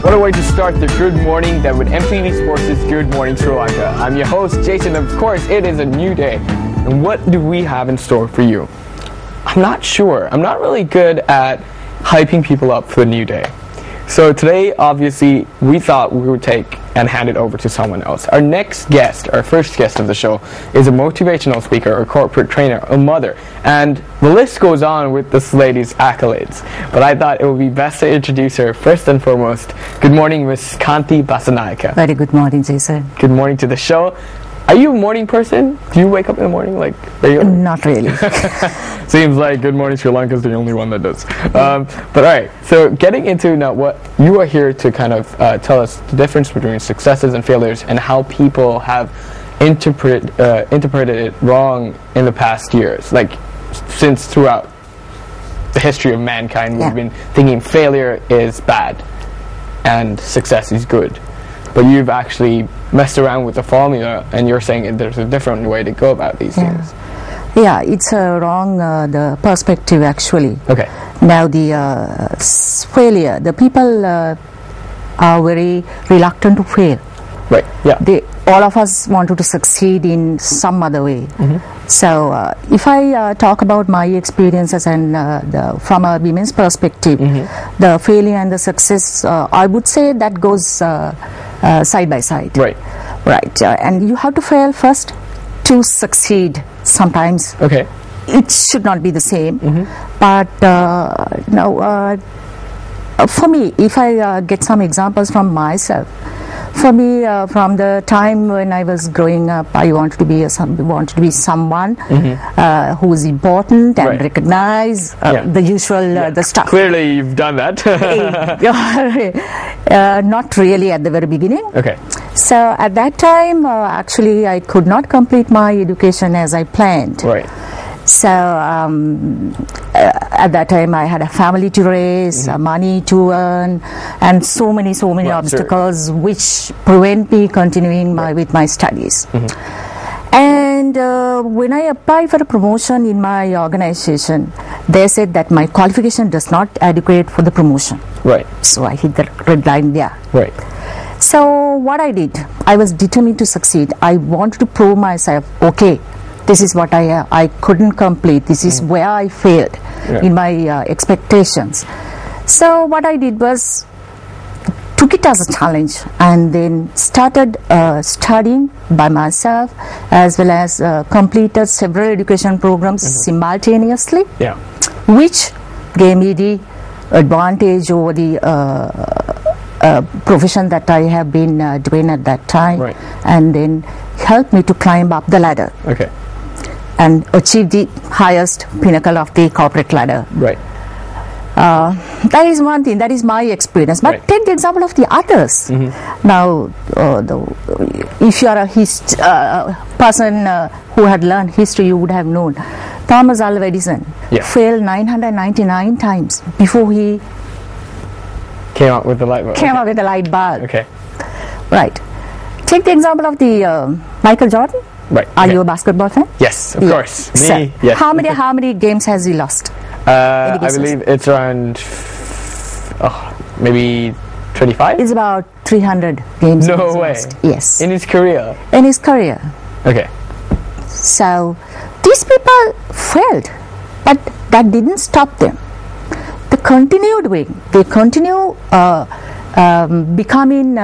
What a way to start the good morning that with MTV Sports' Good Morning Sri Lanka. I'm your host, Jason. Of course, it is a new day. And what do we have in store for you? I'm not sure. I'm not really good at hyping people up for the new day. So today, obviously, we thought we would take and hand it over to someone else. Our next guest, our first guest of the show, is a motivational speaker, a corporate trainer, a mother, and the list goes on with this lady's accolades. But I thought it would be best to introduce her first and foremost. Good morning, Miss Kanthi Basnayake. Very good morning, Jason. Good morning to the show. Are you a morning person? Do you wake up in the morning like regularly? Not really. Seems like Good Morning Sri Lanka is the only one that does. But all right, so getting into now what you are here to kind of tell us the difference between successes and failures and how people have interpreted it wrong in the past years. Like since throughout the history of mankind, we've been thinking failure is bad and success is good. But you've actually messed around with the formula, and you're saying there's a different way to go about these things. Yeah, it's wrong the perspective actually. Okay. Now the failure, the people are very reluctant to fail. Right. Yeah. All of us wanted to succeed in some other way. So if I talk about my experiences and from a women's perspective, the failure and the success, I would say that goes side by side. Right. Right. And you have to fail first to succeed sometimes. Okay. It should not be the same. But for me, if I get some examples from myself, for me, from the time when I was growing up, I wanted to be someone who is important and recognized, the usual the stuff. Clearly, you've done that. Not really at the very beginning. Okay. So at that time, actually, I could not complete my education as I planned. Right. So at that time I had a family to raise, money to earn, and so many obstacles which prevent me continuing with my studies. And when I applied for a promotion in my organization, they said that my qualification does not adequate for the promotion. Right. So I hit the red line there. Right. So what I did, I was determined to succeed. I wanted to prove myself, okay, this is what I couldn't complete. This is where I failed in my expectations. So what I did was took it as a challenge and then started studying by myself, as well as completed several education programs simultaneously, which gave me the advantage over the profession that I have been doing at that time, and then helped me to climb up the ladder. Okay. And achieve the highest pinnacle of the corporate ladder. Right. That is one thing. That is my experience. But take the example of the others. Now, if you are a person who had learned history, you would have known Thomas Alva Edison failed 999 times before he came out with the light bulb. Came out with the light bulb. Okay. Right. Take the example of the Michael Jordan. Right. Are you a basketball fan? Yes, of course. So, Me, yes. How many games has he lost? I believe it's around maybe 25. It's about 300 games. No way. Lost. Yes. In his career. In his career. Okay. So these people failed, but that didn't stop them. They continued doing. They continue becoming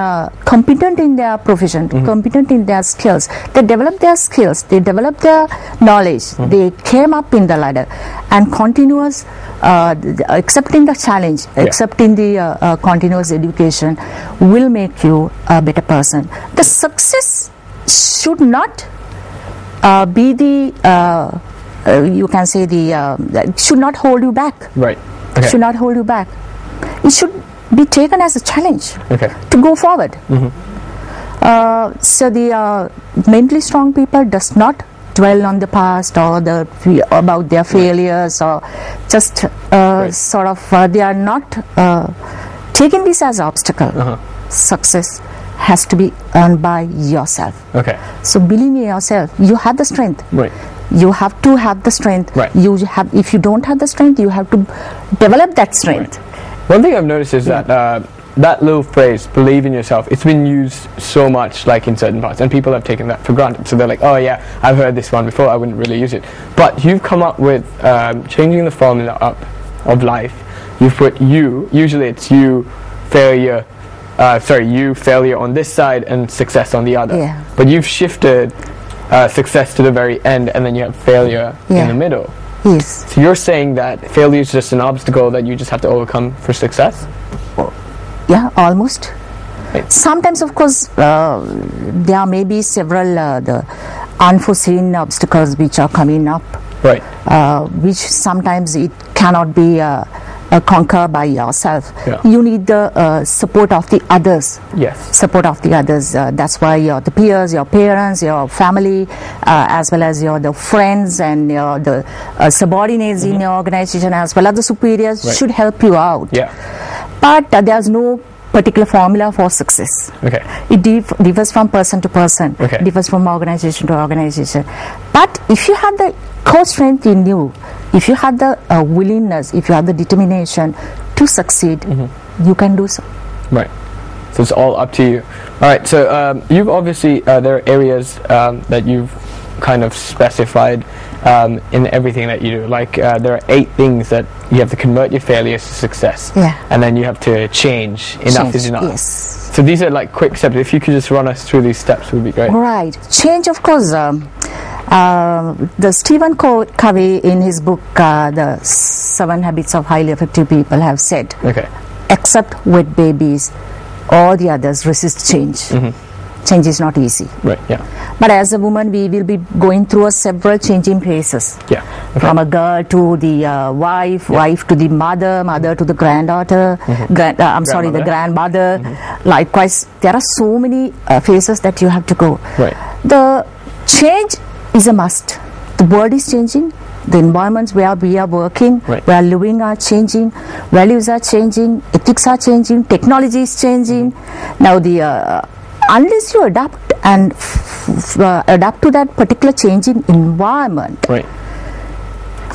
competent in their profession, competent in their skills. They develop their skills, they develop their knowledge, they came up in the ladder, and continuous accepting the challenge, accepting the continuous education will make you a better person. The success should not be the you can say the should not hold you back. Right. Okay. Should not hold you back. It should be taken as a challenge to go forward. So the mentally strong people does not dwell on the past or about their failures or just sort of they are not taking this as an obstacle. Success has to be earned by yourself. So believe in yourself. You have the strength. You have to have the strength. If you don't have the strength, you have to develop that strength. One thing I've noticed is that that little phrase, believe in yourself, it's been used so much like in certain parts, and people have taken that for granted. So they're like, oh yeah, I've heard this one before, I wouldn't really use it. But you've come up with changing the formula up of life. You've put you, usually it's you, failure, you, failure on this side and success on the other. Yeah. But you've shifted success to the very end, and then you have failure in the middle. Yes. So you're saying that failure is just an obstacle that you just have to overcome for success? Yeah, almost. Right. Sometimes, of course, there may be several the unforeseen obstacles which are coming up, Right. which sometimes it cannot be conquered by yourself. Yeah. You need the support of the others. Yes. Support of the others. That's why the peers, your parents, your family, as well as the friends and the subordinates in your organization, as well as the superiors, should help you out. Yeah. But there's no particular formula for success. Okay. It differs from person to person. Okay. Differs from organization to organization. But if you have the core strength in you, if you have the willingness, if you have the determination to succeed, you can do so. Right. So it's all up to you. All right. So you've obviously there are areas that you've kind of specified in everything that you do. Like there are 8 things that you have to convert your failures to success. Yeah. And then you have to change. Enough is enough. Yes. So these are like quick steps. If you could just run us through these steps, would be great. Right. Change, of course. The Stephen Covey in his book, The 7 Habits of Highly Effective People, have said, Okay. except with babies, all the others resist change. Change is not easy. Right. Yeah. But as a woman, we will be going through several changing phases. Yeah. Okay. From a girl to the wife, wife to the mother, mother to the granddaughter, the grandmother. Likewise, there are so many phases that you have to go. Right. The change is a must. The world is changing. The environments where we are working, where living are changing, values are changing, ethics are changing, technology is changing. Now, unless you adapt and adapt to that particular changing environment, you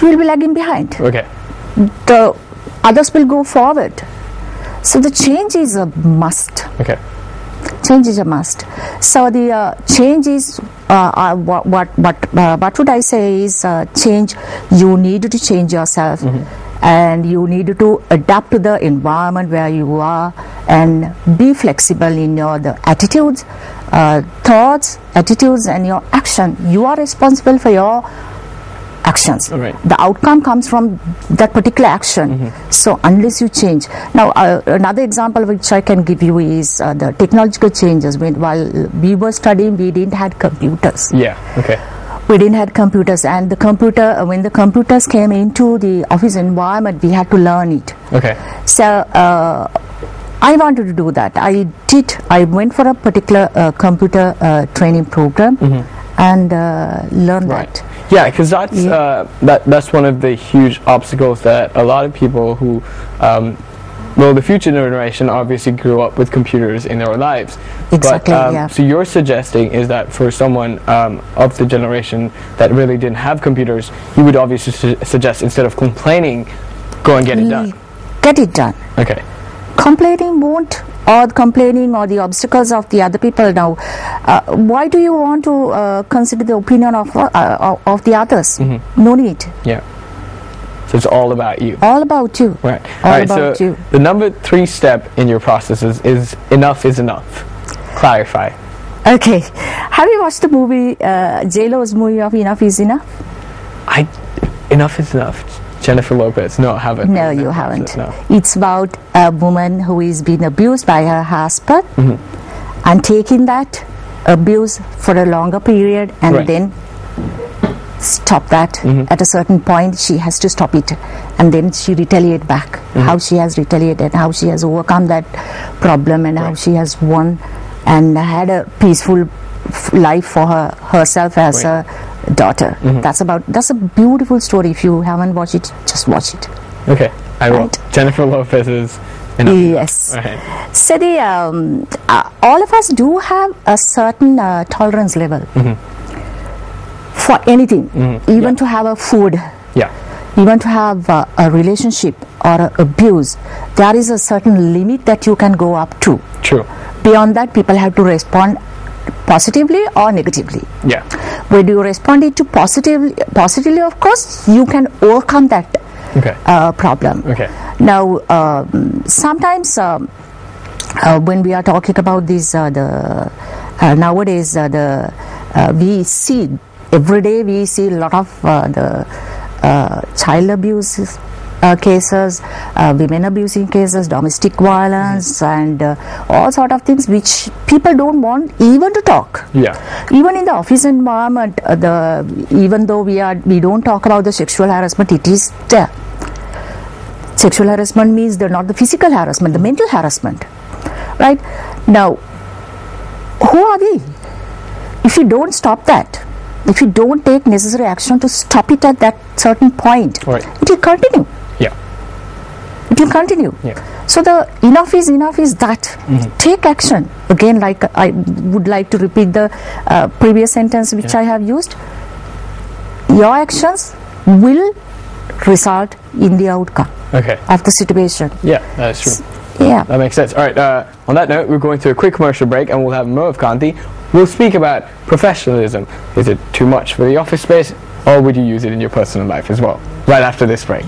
will be lagging behind. Okay. The others will go forward. So the change is a must. Okay. Change is a must. So the change is what would I say is change. You need to change yourself, and you need to adapt to the environment where you are, and be flexible in your attitudes, thoughts, attitudes, and your action. You are responsible for your actions. The outcome comes from that particular action. So unless you change. Now another example which I can give you is the technological changes. While we were studying, we didn't have computers. Yeah. Okay. We didn't have computers, and the computer, when the computers came into the office environment, we had to learn it. Okay. So I wanted to do that. I went for a particular computer training program and learned that. Yeah, because that's one of the huge obstacles that a lot of people who, the future generation obviously grew up with computers in their lives. Exactly. But, so you're suggesting is that for someone of the generation that really didn't have computers, you would obviously suggest instead of complaining, go and get it done. Get it done. Okay. Complaining won't, or complaining or the obstacles of the other people. Now, why do you want to consider the opinion of the others? No need. Yeah. So it's all about you. All about you. Right. All about you. The number 3 step in your process is enough is enough. Clarify. Okay. Have you watched the movie, J-Lo's movie of Enough is Enough? Enough is enough. Jennifer Lopez. No, I haven't. No, you haven't. No. It's about a woman who is being abused by her husband and taking that abuse for a longer period and then stop that. At a certain point, she has to stop it, and then she retaliate back. How she has retaliated, how she has overcome that problem, and how she has won and had a peaceful life for herself as a daughter. That's a beautiful story. If you haven't watched it, just watch it. Okay, I will. Jennifer Lopez is enough. Yes. Right. So all of us do have a certain tolerance level for anything, even to have a food. Yeah. you want to have a relationship or a abuse, there is a certain limit that you can go up to. True. Beyond that, people have to respond positively or negatively. Yeah. When you respond it to positively, of course, you can overcome that problem. Okay. Now, sometimes when we are talking about this, nowadays we see every day we see a lot of the child abuse cases, women abusing cases, domestic violence, and all sort of things which people don't want even to talk. Yeah. Even in the office environment, even though we don't talk about the sexual harassment, it is there. Sexual harassment means not the physical harassment, the mental harassment. Right? Now, who are we? If you don't stop that, if you don't take necessary action to stop it at that certain point, it will continue. Yeah. It will continue. Yeah. So the enough is that. Take action. Again, like I would like to repeat the previous sentence which I have used. Your actions will result in the outcome of the situation. Yeah, that is true. Yeah. That makes sense. All right, on that note, we're going to a quick commercial break and we'll have more of Kanthi. We'll speak about professionalism. Is it too much for the office space, or would you use it in your personal life as well? Right after this break.